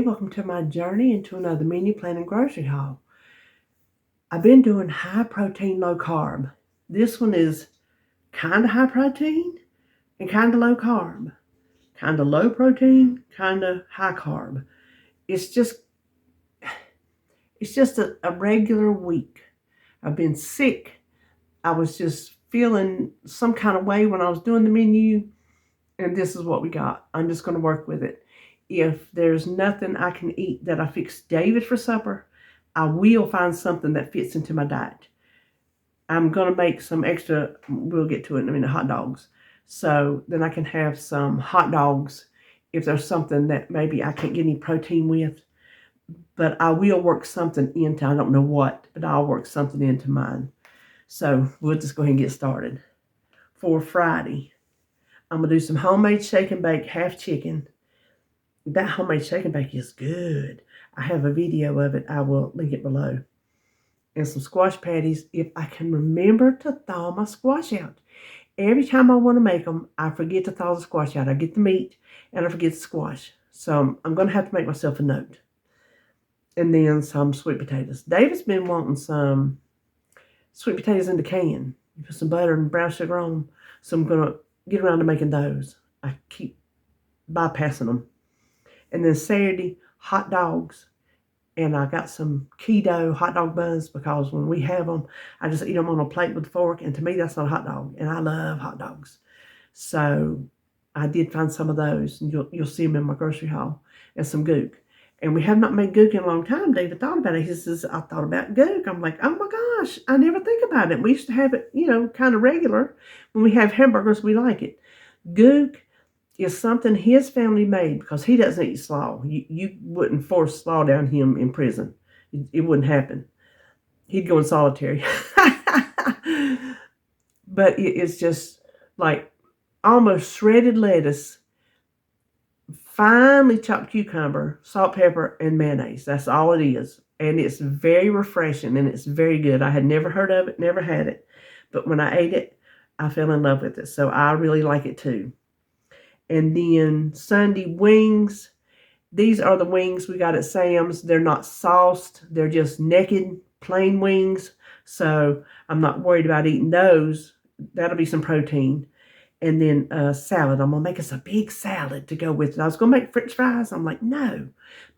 everybody. Welcome to my journey into another menu planning grocery haul. I've been doing high protein, low carb. This one is kind of high protein and kind of low carb. Kind of low protein, kind of high carb. It's just a regular week. I've been sick. I was just feeling some kind of way when I was doing the menu, and this is what we got. I'm just going to work with it. If there's nothing I can eat that I fixed David for supper, I will find something that fits into my diet. I'm going to make some extra, we'll get to it in a minute, hot dogs. So then I can have some hot dogs if there's something that maybe I can't get any protein with. But I will work something into, I don't know what, but I'll work something into mine. So we'll just go ahead and get started. For Friday, I'm going to do some homemade shake and bake half chicken. That homemade shake and bake is good. I have a video of it. I will link it below. And some squash patties if I can remember to thaw my squash out. Every time I want to make them, I forget to thaw the squash out. I get the meat and I forget the squash. So I'm going to have to make myself a note. And then some sweet potatoes. David's been wanting some sweet potatoes in the can. You put some butter and brown sugar on them. So I'm going to get around to making those. I keep bypassing them. And then Saturday, hot dogs. And I got some keto hot dog buns because when we have them, I just eat them on a plate with a fork. And to me, that's not a hot dog. And I love hot dogs. So I did find some of those. And you'll see them in my grocery haul. And some gook. And we have not made gook in a long time. David thought about it. He says, I thought about gook. I'm like, oh my gosh, I never think about it. We used to have it, kind of regular. When we have hamburgers, we like it. Gook is something his family made because he doesn't eat slaw. You wouldn't force slaw down him in prison. It wouldn't happen. He'd go in solitary. But it's just like almost shredded lettuce, finely chopped cucumber, salt, pepper, and mayonnaise. That's all it is. And it's very refreshing and it's very good. I had never heard of it, never had it. But when I ate it, I fell in love with it. So I really like it too. And then Sunday, wings. These are the wings we got at Sam's. They're not sauced. They're just naked, plain wings. So I'm not worried about eating those. That'll be some protein. And then salad. I'm going to make us a big salad to go with it. I was going to make french fries. I'm like, no,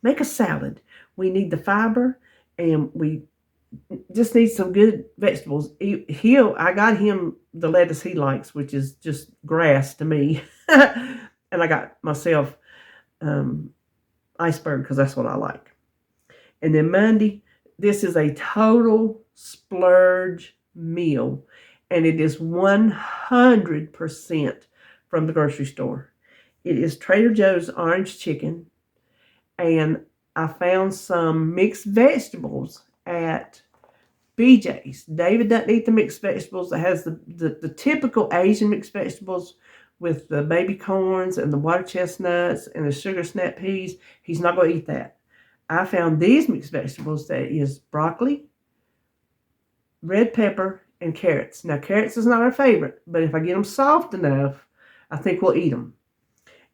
make a salad. We need the fiber and we just need some good vegetables. I got him the lettuce he likes, which is just grass to me. And I got myself iceberg because that's what I like. And then Monday, this is a total splurge meal. And it is 100% from the grocery store. It is Trader Joe's orange chicken. And I found some mixed vegetables at BJ's. David doesn't eat the mixed vegetables. It has the typical Asian mixed vegetables with the baby corns and the water chestnuts and the sugar snap peas. He's not going to eat that. I found these mixed vegetables that is broccoli, red pepper, and carrots. Now, carrots is not our favorite, but if I get them soft enough, I think we'll eat them.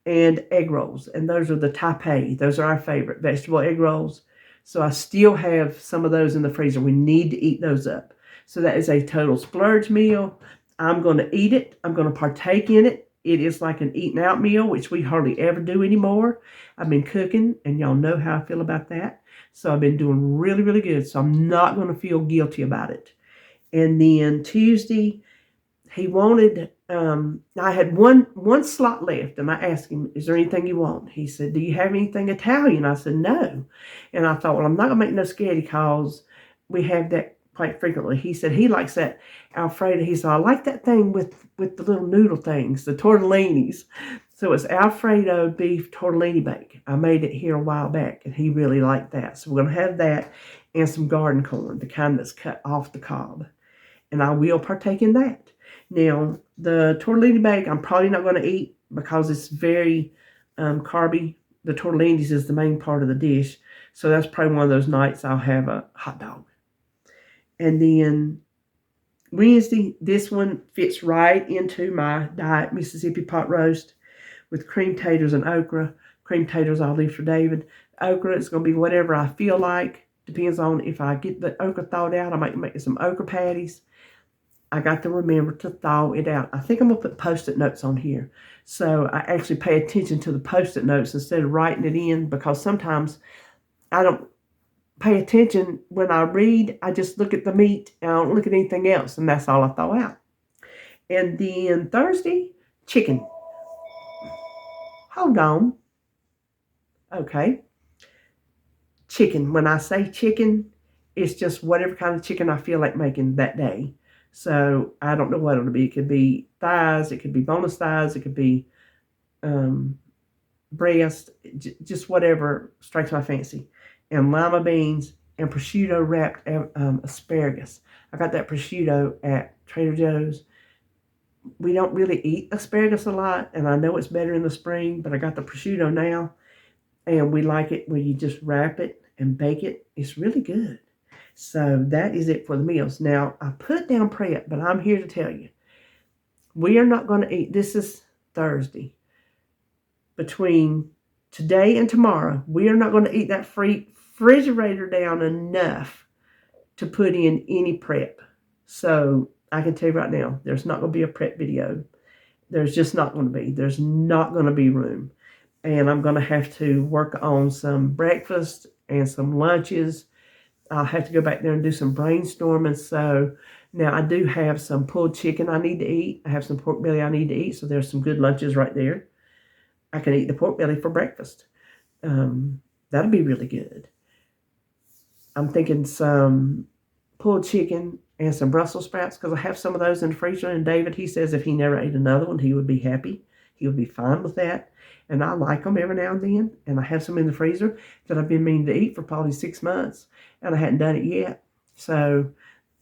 And egg rolls, and those are the Taipei. Those are our favorite vegetable egg rolls. So I still have some of those in the freezer. We need to eat those up. So that is a total splurge meal. I'm going to eat it. I'm going to partake in it. It is like an eating out meal, which we hardly ever do anymore. I've been cooking, and y'all know how I feel about that. So I've been doing really, really good. So I'm not going to feel guilty about it. And then Tuesday, he wanted, I had one slot left, and I asked him, is there anything you want? He said, do you have anything Italian? I said, no. And I thought, well, I'm not going to make no spaghetti because we have that quite frequently. He said he likes that Alfredo. He said, I like that thing with the little noodle things, the tortellinis. So it's Alfredo beef tortellini bake. I made it here a while back, and he really liked that. So we're going to have that and some garden corn, the kind that's cut off the cob. And I will partake in that. Now, the tortellini bake, I'm probably not going to eat because it's very carby. The tortellinis is the main part of the dish. So that's probably one of those nights I'll have a hot dog. And then Wednesday, this one fits right into my diet, Mississippi pot roast with cream taters and okra. Cream taters I'll leave for David. okra. It's going to be whatever I feel like. Depends on if I get the okra thawed out. I might make some okra patties. I got to remember to thaw it out. I think I'm going to put Post-it notes on here. So I actually pay attention to the Post-it notes instead of writing it in, because sometimes I don't pay attention when I read. I just look at the meat and I don't look at anything else, and that's all I thaw out. And then Thursday, chicken. Hold on. Okay. Chicken. When I say chicken, it's just whatever kind of chicken I feel like making that day. So I don't know what it'll be. It could be thighs, it could be boneless thighs, it could be breast, just whatever strikes my fancy. And lima beans and prosciutto wrapped asparagus. I got that prosciutto at Trader Joe's. We don't really eat asparagus a lot, and I know it's better in the spring, but I got the prosciutto now, and we like it when you just wrap it and bake it. It's really good. So that is it for the meals. Now, I put down prep, but I'm here to tell you, we are not going to eat. This is Thursday. Between today and tomorrow, we are not going to eat that refrigerator down enough to put in any prep. So I can tell you right now, there's not going to be a prep video. There's just not going to be. There's not going to be room. And I'm going to have to work on some breakfast and some lunches. I'll have to go back there and do some brainstorming. So now I do have some pulled chicken I need to eat. I have some pork belly I need to eat. So there's some good lunches right there. I can eat the pork belly for breakfast. That'll be really good. I'm thinking some pulled chicken and some Brussels sprouts, because I have some of those in the freezer. And David, he says if he never ate another one, he would be happy. He would be fine with that. And I like them every now and then. And I have some in the freezer that I've been meaning to eat for probably 6 months. And I hadn't done it yet. So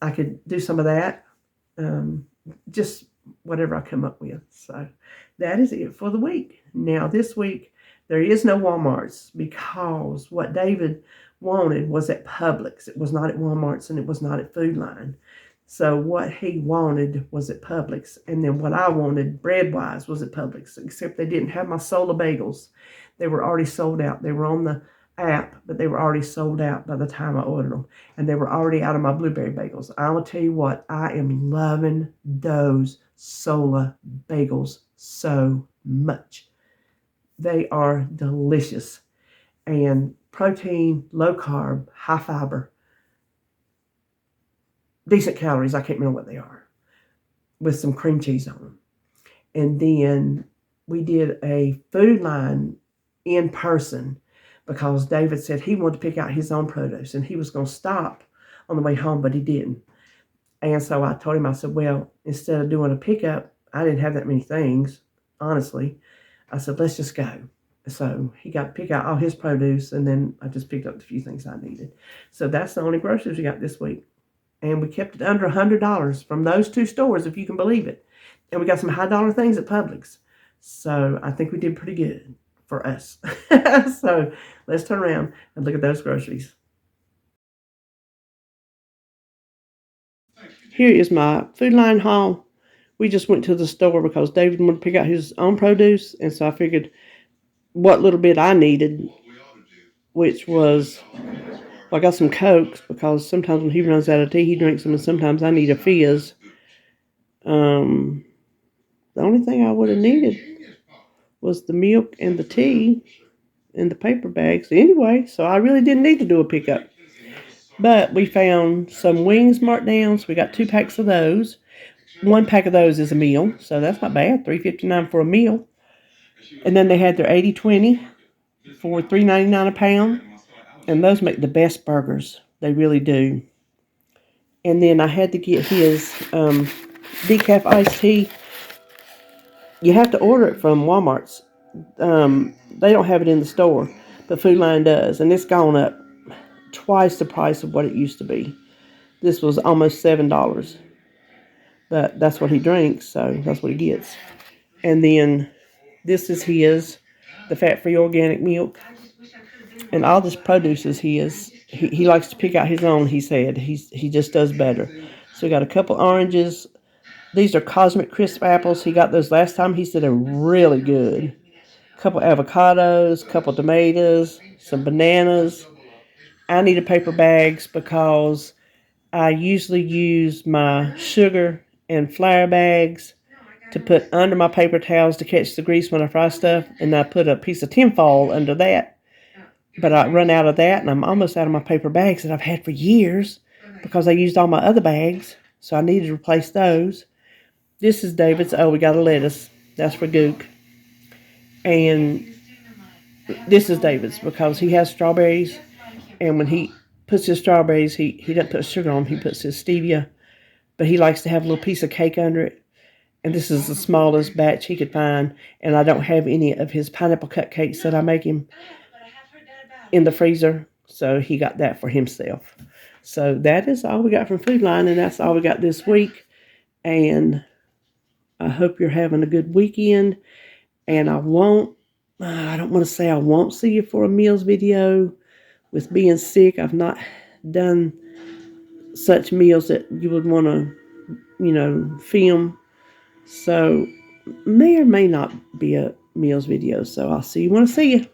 I could do some of that. Just whatever I come up with. So that is it for the week. Now this week, there is no Walmart's, because what David wanted was at Publix. It was not at Walmart's, and it was not at Food Line. So what he wanted was at Publix. And then what I wanted, bread-wise, was at Publix, except they didn't have my Sola bagels. They were already sold out. They were on the app, but they were already sold out by the time I ordered them. And they were already out of my blueberry bagels. I will tell you what, I am loving those Sola bagels so much. They are delicious. And protein, low carb, high fiber, decent calories. I can't remember what they are, with some cream cheese on them. And then we did a Food Line in person, because David said he wanted to pick out his own produce, and he was going to stop on the way home, but he didn't. And so I told him, I said, well, instead of doing a pickup, I didn't have that many things, honestly. I said, let's just go. So he got to pick out all his produce, and then I just picked up the few things I needed. So that's the only groceries we got this week. And we kept it under $100 from those two stores, if you can believe it. And we got some high dollar things at Publix. So I think we did pretty good for us. So let's turn around and look at those groceries. Here is my Food Line haul. We just went to the store because David wanted to pick out his own produce. And so I figured what little bit I needed, which was, well, I got some Cokes, because sometimes when he runs out of tea, he drinks them, and sometimes I need a fizz. The only thing I would have needed was the milk and the tea in the paper bags anyway, so I really didn't need to do a pickup. But we found some wings marked down, so we got 2 packs of those. 1 pack of those is a meal, so that's not bad, $3.59 for a meal. And then they had their 80-20 for $3.99 a pound, and those make the best burgers. They really do. And then I had to get his decaf iced tea. You have to order it from Walmart's. They don't have it in the store, but Food Line does, and it's gone up twice the price of what it used to be. This was almost $7, but that's what he drinks, so that's what he gets. And then this is his, the fat-free organic milk, and all this produce is his. He likes to pick out his own, he said. He just does better. So we got a couple oranges. These are Cosmic Crisp apples. He got those last time. He said they're really good. a couple avocados, a couple tomatoes, some bananas. I needed paper bags because I usually use my sugar and flour bags to put under my paper towels to catch the grease when I fry stuff, and I put a piece of tinfoil under that. But I run out of that, and I'm almost out of my paper bags that I've had for years because I used all my other bags, so I needed to replace those. This is David's. Oh, we got a lettuce. That's for Gook. And this is David's because he has strawberries, and when he puts his strawberries, he doesn't put sugar on them. He puts his stevia, but he likes to have a little piece of cake under it. And this is the smallest batch he could find, and I don't have any of his pineapple cupcakes that I make him in the freezer, so he got that for himself. So that is all we got from Food Line, and that's all we got this week. And I hope you're having a good weekend. And I don't want to say I won't see you for a meals video. With being sick, I've not done such meals that you would want to, film. So may or may not be a meals video. So I'll see you when I see you.